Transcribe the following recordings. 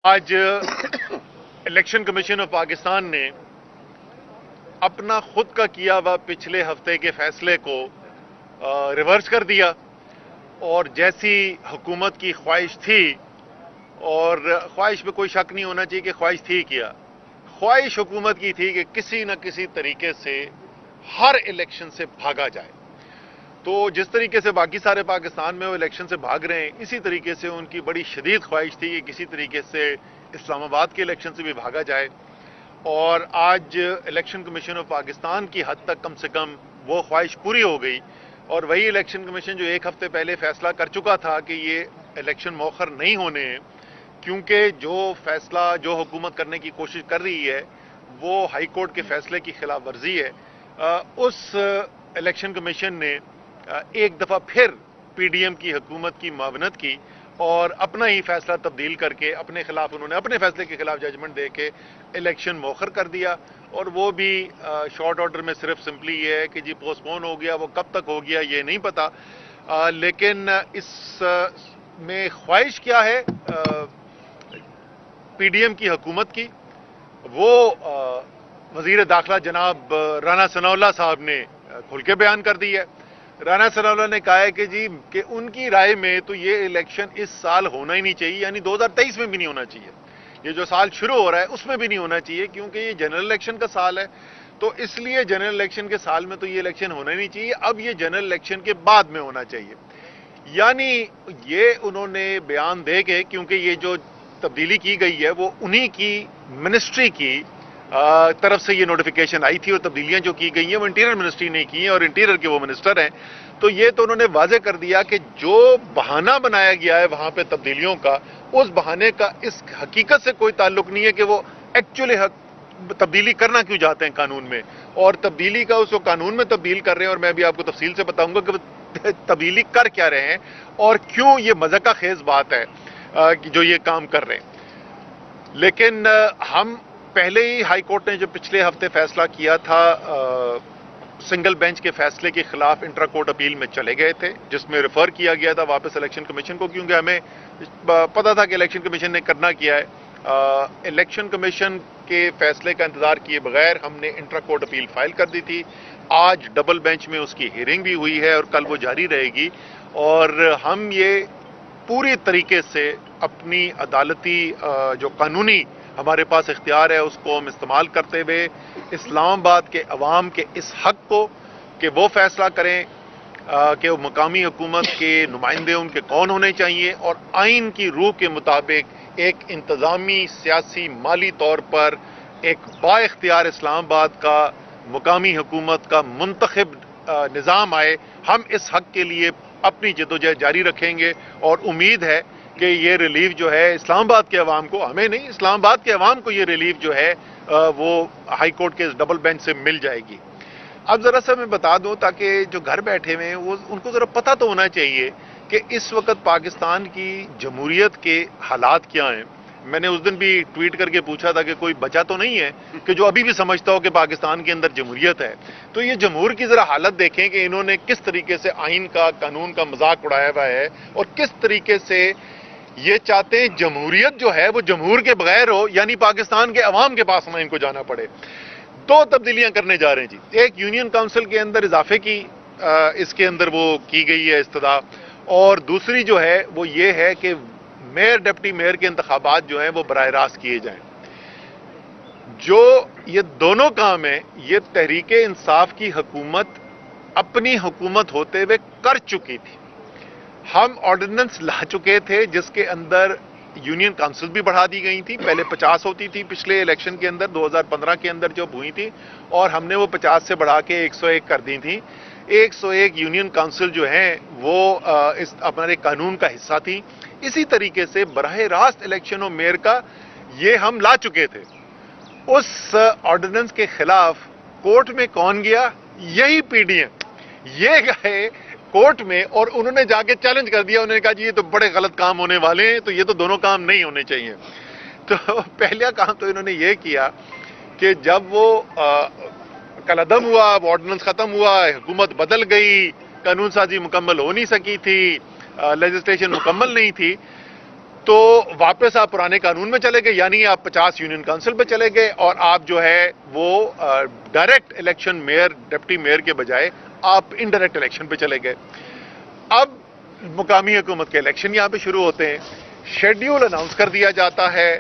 آج election commission of Pakistan نے اپنا خود کا کیا ہوا پچھلے ہفتے کے فیصلے کو ریورس کر دیا اور جیسی حکومت کی خواہش تھی، اور خواہش پہ کوئی شک نہیں ہونا چاہیے کہ خواہش تھی کیا، خواہش حکومت کی تھی کہ کسی نہ کسی طریقے سے ہر الیکشن سے بھاگا جائے۔ تو جس طریقے سے باقی سارے پاکستان میں وہ الیکشن سے بھاگ رہے ہیں، اسی طریقے سے ان کی بڑی شدید خواہش تھی کہ کسی طریقے سے اسلام آباد کے الیکشن سے بھی بھاگا جائے، اور آج الیکشن کمیشن آف پاکستان کی حد تک کم سے کم وہ خواہش پوری ہو گئی، اور وہی الیکشن کمیشن جو ایک ہفتے پہلے فیصلہ کر چکا تھا کہ یہ الیکشن مؤخر نہیں ہونے ہیں، کیونکہ جو فیصلہ جو حکومت کرنے کی کوشش کر رہی ہے وہ ہائی کورٹ کے فیصلے کی خلاف ورزی ہے۔ اس الیکشن کمیشن نے ایک دفعہ پھر پی ڈی ایم کی حکومت کی معاونت کی اور اپنا ہی فیصلہ تبدیل کر کے اپنے خلاف انہوں نے اپنے فیصلے کے خلاف ججمنٹ دے کے الیکشن مؤخر کر دیا، اور وہ بھی شارٹ آرڈر میں صرف سمپلی یہ ہے کہ جی پوسٹ پون ہو گیا، وہ کب تک ہو گیا یہ نہیں پتا، لیکن اس میں خواہش کیا ہے پی ڈی ایم کی حکومت کی، وہ وزیر داخلہ جناب رانا ثناء اللہ صاحب نے کھل کے بیان کر دی ہے۔ رانا ثناء اللہ نے کہا ہے کہ جی کہ ان کی رائے میں تو یہ الیکشن اس سال ہونا ہی نہیں چاہیے، یعنی 2023 میں بھی نہیں ہونا چاہیے، یہ جو سال شروع ہو رہا ہے اس میں بھی نہیں ہونا چاہیے، کیونکہ یہ جنرل الیکشن کا سال ہے، تو اس لیے جنرل الیکشن کے سال میں تو یہ الیکشن ہونا ہی نہیں چاہیے، اب یہ جنرل الیکشن کے بعد میں ہونا چاہیے۔ یعنی یہ انہوں نے بیان دے کے، کیونکہ یہ جو تبدیلی کی گئی ہے وہ انہی کی منسٹری کی طرف سے یہ نوٹیفیکیشن آئی تھی، اور تبدیلیاں جو کی گئی ہیں وہ انٹیریئر منسٹری نے کی ہیں اور انٹیریئر کے وہ منسٹر ہیں، تو یہ تو انہوں نے واضح کر دیا کہ جو بہانہ بنایا گیا ہے وہاں پہ تبدیلیوں کا، اس بہانے کا اس حقیقت سے کوئی تعلق نہیں ہے کہ وہ ایکچولی تبدیلی کرنا کیوں چاہتے ہیں قانون میں، اور تبدیلی کا اس کو قانون میں تبدیل کر رہے ہیں، اور میں بھی آپ کو تفصیل سے بتاؤں گا کہ وہ تبدیلی کر کیا رہے ہیں اور کیوں یہ مذاق خیز بات ہے جو یہ کام کر رہے ہیں۔ لیکن ہم پہلے ہی ہائی کورٹ نے جو پچھلے ہفتے فیصلہ کیا تھا سنگل بینچ کے فیصلے کے خلاف انٹرا کورٹ اپیل میں چلے گئے تھے، جس میں ریفر کیا گیا تھا واپس الیکشن کمیشن کو، کیونکہ ہمیں پتا تھا کہ الیکشن کمیشن نے کرنا کیا ہے۔ الیکشن کمیشن کے فیصلے کا انتظار کیے بغیر ہم نے انٹرا کورٹ اپیل فائل کر دی تھی، آج ڈبل بینچ میں اس کی ہیئرنگ بھی ہوئی ہے اور کل وہ جاری رہے گی، اور ہم یہ پوری طریقے سے اپنی عدالتی جو قانونی ہمارے پاس اختیار ہے اس کو ہم استعمال کرتے ہوئے اسلام آباد کے عوام کے اس حق کو کہ وہ فیصلہ کریں کہ وہ مقامی حکومت کے نمائندے ان کے کون ہونے چاہیے، اور آئین کی روح کے مطابق ایک انتظامی سیاسی مالی طور پر ایک با اختیار اسلام آباد کا مقامی حکومت کا منتخب نظام آئے۔ ہم اس حق کے لیے اپنی جدوجہد جاری رکھیں گے، اور امید ہے کہ یہ ریلیف جو ہے اسلام آباد کے عوام کو، ہمیں نہیں اسلام آباد کے عوام کو یہ ریلیف جو ہے وہ ہائی کورٹ کے ڈبل بینچ سے مل جائے گی۔ اب ذرا سا میں بتا دوں تاکہ جو گھر بیٹھے ہوئے ہیں وہ ان کو ذرا پتہ تو ہونا چاہیے کہ اس وقت پاکستان کی جمہوریت کے حالات کیا ہیں۔ میں نے اس دن بھی ٹویٹ کر کے پوچھا تھا کہ کوئی بچہ تو نہیں ہے کہ جو ابھی بھی سمجھتا ہو کہ پاکستان کے اندر جمہوریت ہے، تو یہ جمہور کی ذرا حالت دیکھیں کہ انہوں نے کس طریقے سے آئین کا قانون کا مذاق اڑایا ہوا ہے، اور کس طریقے سے یہ چاہتے ہیں جمہوریت جو ہے وہ جمہور کے بغیر ہو، یعنی پاکستان کے عوام کے پاس نہ ان کو جانا پڑے۔ دو تبدیلیاں کرنے جا رہے ہیں جی، ایک یونین کونسل کے اندر اضافے کی اس کے اندر وہ کی گئی ہے استدعا، اور دوسری جو ہے وہ یہ ہے کہ میئر ڈپٹی میئر کے انتخابات جو ہیں وہ براہ راست کیے جائیں۔ جو یہ دونوں کام ہیں یہ تحریک انصاف کی حکومت اپنی حکومت ہوتے ہوئے کر چکی تھی۔ ہم آرڈیننس لا چکے تھے جس کے اندر یونین کونسل بھی بڑھا دی گئی تھی، پہلے 50 ہوتی تھی پچھلے الیکشن کے اندر 2015 کے اندر جو ہوئی تھی، اور ہم نے وہ 50 سے بڑھا کے 101 کر دی تھی۔ 101 یونین کونسل جو ہیں وہ اس ہمارے قانون کا حصہ تھی۔ اسی طریقے سے براہ راست الیکشن اور میئر کا یہ ہم لا چکے تھے۔ اس آرڈیننس کے خلاف کورٹ میں کون گیا؟ یہی پی ڈی ایم، یہ گئے کورٹ میں اور انہوں نے جا کے چیلنج کر دیا، انہوں نے کہا جی یہ تو بڑے غلط کام ہونے والے ہیں، تو یہ تو دونوں کام نہیں ہونے چاہیے۔ تو پہلا کام تو انہوں نے یہ کیا کہ جب وہ کالعدم ہوا، آرڈیننس ختم ہوا، حکومت بدل گئی، قانون سازی مکمل ہو نہیں سکی تھی، لیجسلیشن مکمل نہیں تھی، تو واپس آپ پرانے قانون میں چلے گئے، یعنی آپ 50 یونین کونسل پہ چلے گئے اور آپ جو ہے وہ direct election mayor deputy mayor کے بجائے آپ انڈائریکٹ الیکشن پہ چلے گئے۔ اب مقامی حکومت کے الیکشن یہاں پہ شروع ہوتے ہیں، شیڈیول اناؤنس کر دیا جاتا ہے،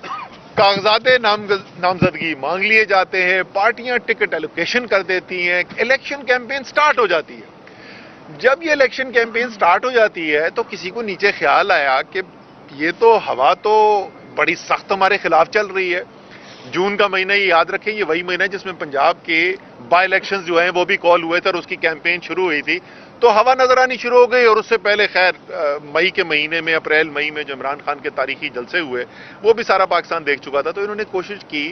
کاغذات نامزدگی مانگ لیے جاتے ہیں، پارٹیاں ٹکٹ ایلوکیشن کر دیتی ہیں، الیکشن کیمپین سٹارٹ ہو جاتی ہے۔ جب یہ الیکشن کیمپین سٹارٹ ہو جاتی ہے تو کسی کو نیچے خیال آیا کہ یہ تو ہوا تو بڑی سخت ہمارے خلاف چل رہی ہے۔ جون کا مہینہ، یہ یاد رکھیں، یہ وہی مہینہ ہے جس میں پنجاب کے بائی الیکشنز جو ہیں وہ بھی کال ہوئے تھے اور اس کی کیمپین شروع ہوئی تھی، تو ہوا نظر آنی شروع ہو گئی۔ اور اس سے پہلے خیر مئی کے مہینے میں، اپریل مئی میں جو عمران خان کے تاریخی جلسے ہوئے وہ بھی سارا پاکستان دیکھ چکا تھا، تو انہوں نے کوشش کی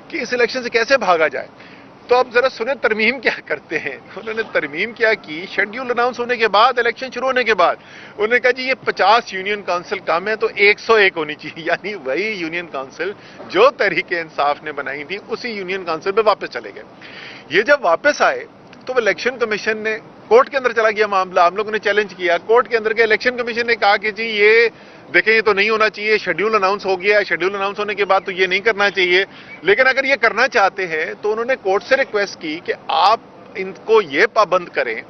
کہ اس الیکشن سے کیسے بھاگا جائے۔ تو اب ذرا سنیں ترمیم کیا کرتے ہیں۔ انہوں نے ترمیم کیا کی، شیڈیول اناؤنس ہونے کے بعد، الیکشن شروع ہونے کے بعد انہوں نے کہا جی یہ 50 یونین کونسل کم ہے تو 101 ہونی چاہیے، یعنی وہی یونین کونسل جو تحریک انصاف نے بنائی تھی اسی یونین کونسل پہ واپس چلے گئے۔ یہ جب واپس آئے تو الیکشن کمیشن نے کورٹ کے اندر چلا گیا معاملہ، ہم لوگوں نے چیلنج کیا کورٹ کے اندر کے، الیکشن کمیشن نے کہا کہ جی یہ دیکھیں یہ تو نہیں ہونا چاہیے، شیڈیول اناؤنس ہو گیا ہے، شیڈیول اناؤنس ہونے کے بعد تو یہ نہیں کرنا چاہیے، لیکن اگر یہ کرنا چاہتے ہیں تو انہوں نے کورٹ سے ریکویسٹ کی کہ آپ ان کو یہ پابند کریں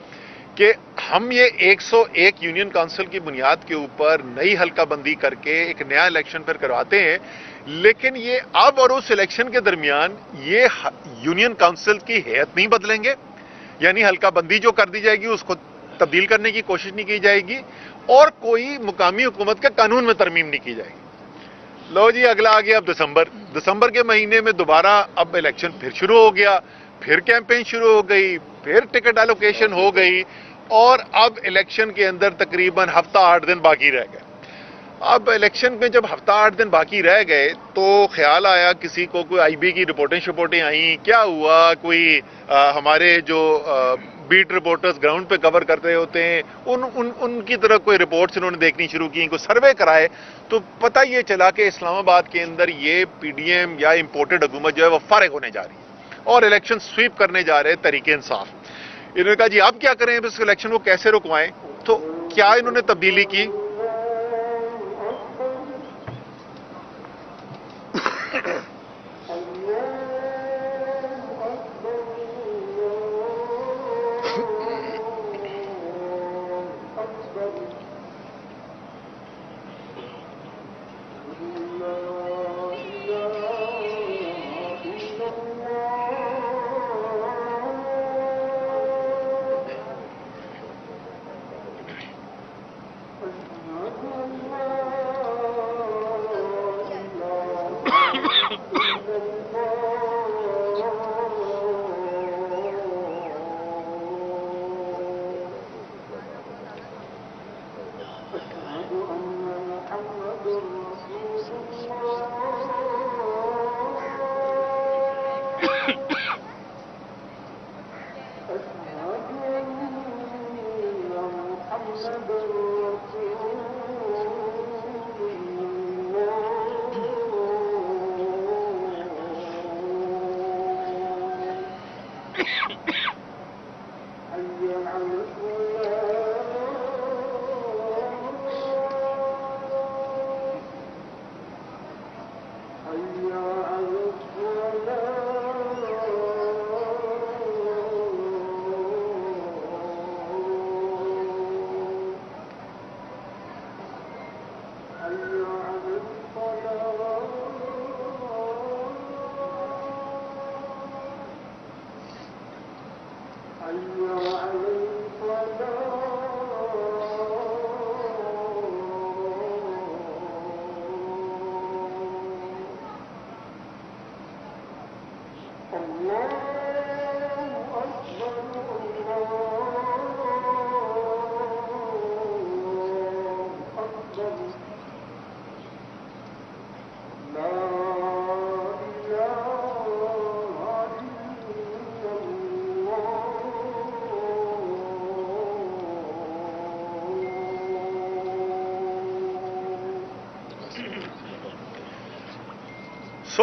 کہ ہم یہ 101 یونین کونسل کی بنیاد کے اوپر نئی حلقہ بندی کر کے ایک نیا الیکشن پھر کرواتے ہیں، لیکن یہ اب اور اس الیکشن کے درمیان یہ یونین کونسل کی ہیئت نہیں بدلیں گے، یعنی حلقہ بندی جو کر دی جائے گی اس کو تبدیل کرنے کی کوشش نہیں کی جائے گی، اور کوئی مقامی حکومت کے قانون میں ترمیم نہیں کی جائے گی۔ لو جی اگلا آ گیا اب دسمبر کے مہینے میں دوبارہ اب الیکشن پھر شروع ہو گیا، پھر کیمپین شروع ہو گئی، پھر ٹکٹ ایلوکیشن ہو گئی، اور اب الیکشن کے اندر تقریباً ہفتہ 8 دن باقی رہ گئے۔ اب الیکشن میں جب ہفتہ 8 دن باقی رہ گئے تو خیال آیا کسی کو، کوئی آئی بی کی رپورٹیں آئیں، کیا ہوا، کوئی ہمارے جو بیٹ رپورٹرز گراؤنڈ پہ کور کرتے ہوتے ہیں ان کی طرف کوئی رپورٹس انہوں نے دیکھنی شروع کی، کوئی سروے کرائے، تو پتہ یہ چلا کہ اسلام آباد کے اندر یہ پی ڈی ایم یا امپورٹڈ حکومت جو ہے وہ فارغ ہونے جا رہی ہے اور الیکشن سویپ کرنے جا رہے تحریک انصاف۔ انہوں نے کہا جی اب کیا کریں، اس الیکشن کو کیسے رکوائیں؟ تو کیا انہوں نے تبدیلی کی؟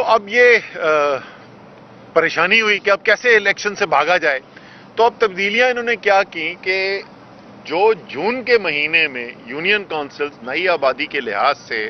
اب یہ پریشانی ہوئی کہ اب کیسے الیکشن سے بھاگا جائے، تو اب تبدیلیاں انہوں نے کیا کی کہ جو جون کے مہینے میں یونین کونسلز نئی آبادی کے لحاظ سے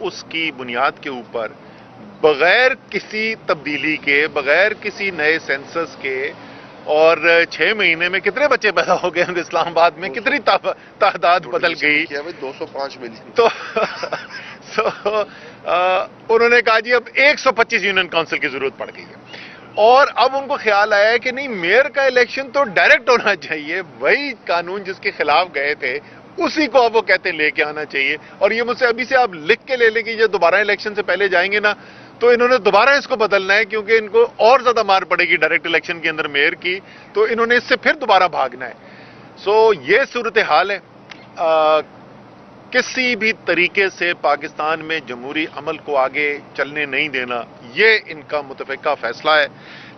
اس کی بنیاد کے اوپر بغیر کسی تبدیلی کے، بغیر کسی نئے سینسس کے، اور 6 مہینے میں کتنے بچے پیدا ہو گئے اسلام آباد میں، کتنی تعداد بدل گئی. 205 ملین. تو انہوں نے کہا جی اب 125 یونین کونسل کی ضرورت پڑ گئی ہے، اور اب ان کو خیال آیا ہے کہ نہیں، میئر کا الیکشن تو ڈائریکٹ ہونا چاہیے، وہی قانون جس کے خلاف گئے تھے اسی کو اب وہ کہتے ہیں لے کے آنا چاہیے. اور یہ مجھ سے ابھی سے آپ لکھ کے لے لیں کہ جو دوبارہ الیکشن سے پہلے جائیں گے نا تو انہوں نے دوبارہ اس کو بدلنا ہے، کیونکہ ان کو اور زیادہ مار پڑے گی ڈائریکٹ الیکشن کے اندر میئر کی، تو انہوں نے اس سے پھر دوبارہ بھاگنا ہے. یہ صورتحال ہے. کسی بھی طریقے سے پاکستان میں جمہوری عمل کو آگے چلنے نہیں دینا، یہ ان کا متفقہ فیصلہ ہے.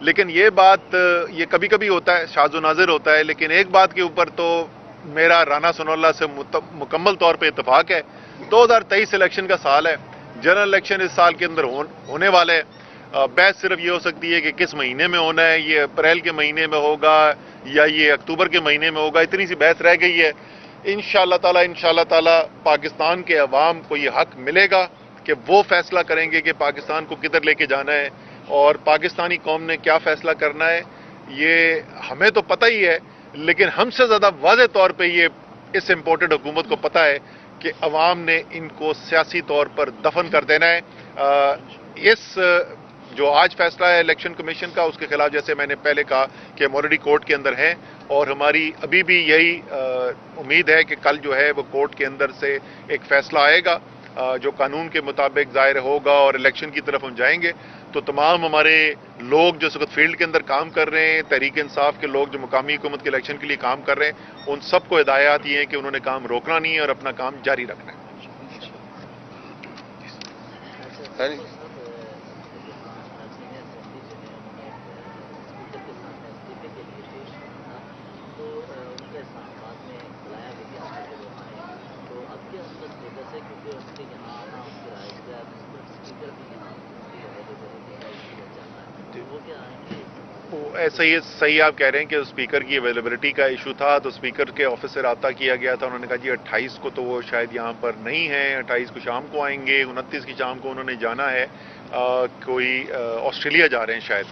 لیکن یہ بات، یہ کبھی کبھی ہوتا ہے، شاذ و نادر ہوتا ہے، لیکن ایک بات کے اوپر تو میرا رانا ثناء اللہ سے مکمل طور پہ اتفاق ہے. 2023 الیکشن کا سال ہے، جنرل الیکشن اس سال کے اندر ہونے والے ہیں. بحث صرف یہ ہو سکتی ہے کہ کس مہینے میں ہونا ہے، یہ اپریل کے مہینے میں ہوگا یا یہ اکتوبر کے مہینے میں ہوگا، اتنی سی بحث رہ گئی ہے. انشاءاللہ تعالی پاکستان کے عوام کو یہ حق ملے گا کہ وہ فیصلہ کریں گے کہ پاکستان کو کدھر لے کے جانا ہے، اور پاکستانی قوم نے کیا فیصلہ کرنا ہے یہ ہمیں تو پتہ ہی ہے، لیکن ہم سے زیادہ واضح طور پہ یہ اس امپورٹڈ حکومت کو پتہ ہے کہ عوام نے ان کو سیاسی طور پر دفن کر دینا ہے. اس جو آج فیصلہ ہے الیکشن کمیشن کا، اس کے خلاف جیسے میں نے پہلے کہا کہ ہم آلریڈی کورٹ کے اندر ہیں، اور ہماری ابھی بھی یہی امید ہے کہ کل جو ہے وہ کورٹ کے اندر سے ایک فیصلہ آئے گا جو قانون کے مطابق ظاہر ہوگا، اور الیکشن کی طرف ہم جائیں گے. تو تمام ہمارے لوگ جو اس وقت فیلڈ کے اندر کام کر رہے ہیں، تحریک انصاف کے لوگ جو مقامی حکومت کے الیکشن کے لیے کام کر رہے ہیں، ان سب کو ہدایات یہ ہیں کہ انہوں نے کام روکنا نہیں ہے اور اپنا کام جاری رکھنا ہے. ایسا ہی صحیح آپ کہہ رہے ہیں کہ اسپیکر کی اویلیبلٹی کا ایشو تھا، تو اسپیکر کے آفس سے رابطہ کیا گیا تھا. انہوں نے کہا جی 28 کو تو وہ شاید یہاں پر نہیں ہیں، 28 کو شام کو آئیں گے، 29 کی شام کو انہوں نے جانا ہے، کوئی آسٹریلیا جا رہے ہیں شاید،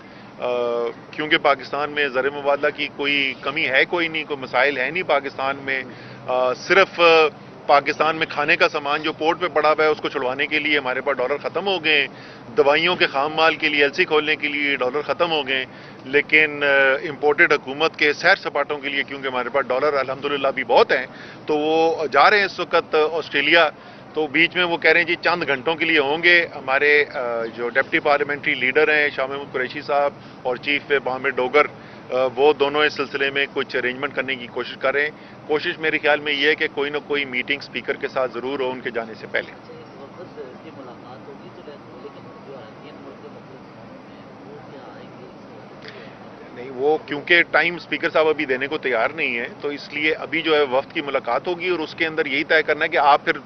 کیونکہ پاکستان میں زر مبادلہ کی کوئی کمی ہے کوئی نہیں، کوئی مسائل ہے نہیں پاکستان میں. صرف پاکستان میں کھانے کا سامان جو پورٹ پہ پڑا ہوا ہے اس کو چھڑوانے کے لیے ہمارے پاس ڈالر ختم ہو گئے، دوائیوں کے خام مال کے لیے ایل سی کھولنے کے لیے ڈالر ختم ہو گئے، لیکن امپورٹڈ حکومت کے سیر سپاٹوں کے لیے کیونکہ ہمارے پاس ڈالر الحمدللہ بھی بہت ہیں تو وہ جا رہے ہیں اس وقت آسٹریلیا. تو بیچ میں وہ کہہ رہے ہیں جی چند گھنٹوں کے لیے ہوں گے. ہمارے جو ڈپٹی پارلیمنٹری لیڈر ہیں شاہ محمود قریشی صاحب اور چیف وپ عامر ڈوگر، وہ دونوں اس سلسلے میں کچھ ارینجمنٹ کرنے کی کوشش کر رہے ہیں. کوشش میرے خیال میں یہ ہے کہ کوئی نہ کوئی میٹنگ اسپیکر کے ساتھ ضرور ہو ان کے جانے سے پہلے. نہیں، وہ کیونکہ ٹائم اسپیکر صاحب ابھی دینے کو تیار نہیں ہے، تو اس لیے ابھی جو ہے وفد کی ملاقات ہوگی، اور اس کے اندر یہی طے کرنا ہے کہ آپ پھر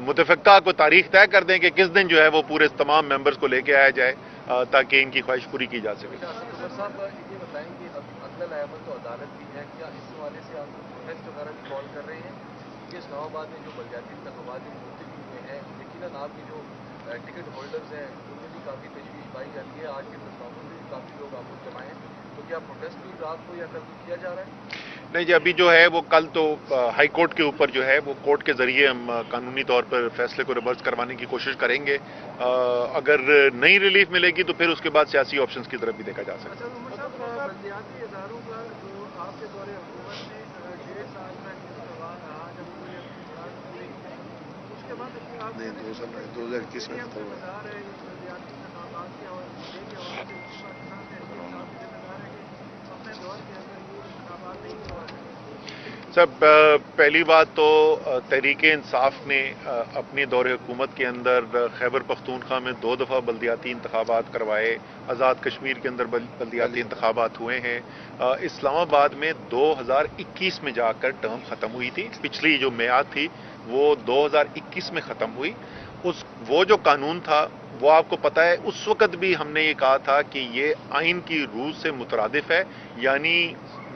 متفقہ کو تاریخ طے کر دیں کہ کس دن جو ہے وہ پورے تمام ممبرز کو لے کے آیا جائے تاکہ ان کی خواہش پوری کی جا سکے. صاحب یہ بتائیں کہ عدل احمد تو عدالت بھی ہے، کیا اس حوالے سے آپ پروٹیسٹ وغیرہ بھی کال کر رہے ہیں کہ اسلام آباد میں جو بلدیاتی انتخابات ملتوی ہوئے ہیں، یقیناً آپ کے جو ٹکٹ ہولڈرز ہیں ان میں بھی کافی تشویش پائی جاتی ہے، آج کے پروگراموں میں بھی کافی لوگ آپ کو جمائے ہیں، تو کیا پروٹیسٹ بھی رات کو یا کل کیا جا رہا ہے؟ نہیں جی، ابھی جو ہے وہ کل تو ہائی کورٹ کے اوپر جو ہے وہ کورٹ کے ذریعے ہم قانونی طور پر فیصلے کو ریورس کروانے کی کوشش کریں گے. اگر نئی ریلیف ملے گی تو پھر اس کے بعد سیاسی آپشنز کی طرف بھی دیکھا جا سکتا ہے. بلدیاتی اداروں کا جو آپ کے دور حکومت میں 1.5 سال کا انتظار رہا، جب پورے اس کے بعد 2021 میں ختم ہوا ہے بلدیاتی انتخابات کے حوالے سے اپنے دور کے اندر یہ انتخابات نہیں کرواتے. سب پہلی بات تو تحریک انصاف نے اپنی دور حکومت کے اندر خیبر پختونخوا میں 2 دفعہ بلدیاتی انتخابات کروائے، آزاد کشمیر کے اندر بلدیاتی انتخابات ہوئے ہیں. اسلام آباد میں 2021 میں جا کر ٹرم ختم ہوئی تھی، پچھلی جو میعاد تھی وہ 2021 میں ختم ہوئی. وہ جو قانون تھا وہ آپ کو پتہ ہے اس وقت بھی ہم نے یہ کہا تھا کہ یہ آئین کی روح سے مترادف ہے، یعنی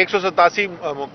187